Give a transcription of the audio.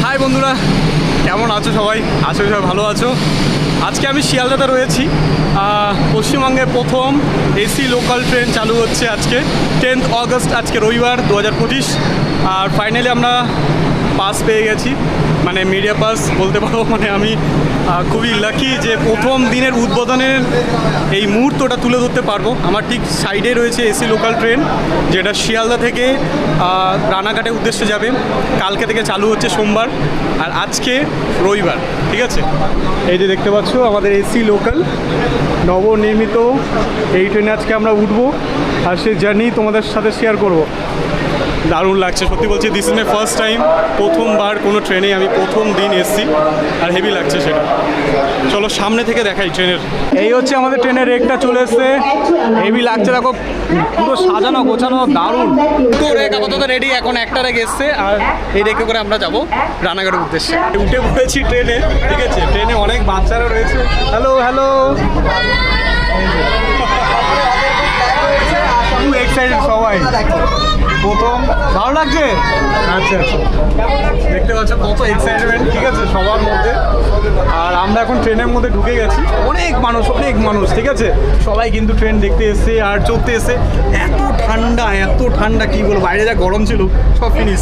High বন্ধুরা, কেমন আছো সবাই? আশা করি সবাই ভালো আছো। আজকে আমি শিয়ালদাতে রয়েছি। পশ্চিমবঙ্গের প্রথম এসি লোকাল ট্রেন চালু হচ্ছে আজকে 10th অগস্ট, আজকে রবিবার 2025। আর ফাইনালি আমরা পাস পেয়ে গেছি, মানে মিডিয়া পাস বলতে পারো। মানে আমি খুবই লাকি যে প্রথম দিনের উদ্বোধনের এই মুহূর্তটা তুলে ধরতে পারবো। আমার ঠিক সাইডে রয়েছে এসি লোকাল ট্রেন, যেটা শিয়ালদা থেকে রানাঘাটের উদ্দেশ্যে যাবে। কালকে থেকে চালু হচ্ছে সোমবার, আর আজকে রবিবার। ঠিক আছে, এই যে দেখতে পাচ্ছ আমাদের এসি লোকাল নবনির্মিত এই ট্রেনে আজকে আমরা উঠবো, আর সেই জার্নি তোমাদের সাথে শেয়ার করব। দারুণ লাগছে সত্যি বলছি। This is my first time, প্রথমবার কোনো ট্রেনে আমি প্রথম দিন এসছি, আর হেভি লাগছে সেটা। চলো সামনে থেকে দেখাই ট্রেনের। এই হচ্ছে আমাদের ট্রেনের রেকটা চলে এসছে, হেভি লাগছে। দেখো পুরো সাজানো গোছানো, দারুণ। তো রেক আপাতত রেডি, এখন একটা রেক এসছে, আর এই রেকে করে আমরা যাবো রানাঘাটের উদ্দেশ্যে। উঠে পড়েছি ট্রেনে। ঠিক আছে, ট্রেনে অনেক বাচ্চারা রয়েছে। হ্যালো হ্যালো, খুব এক্সাইটেড সবাই। প্রথম ভালো লাগছে। আচ্ছা আচ্ছা, দেখতে পাচ্ছ কত এক্সাইটমেন্ট। ঠিক আছে, সবার মধ্যে। আর আমরা এখন ট্রেনের মধ্যে ঢুকে গেছি। অনেক মানুষ, অনেক মানুষ। ঠিক আছে, সবাই কিন্তু ট্রেন দেখতে এসছে আর চড়তে এসছে। এত ঠান্ডা, এত ঠান্ডা কি বলবো, বাইরে যা গরম ছিল সব ফিনিশ।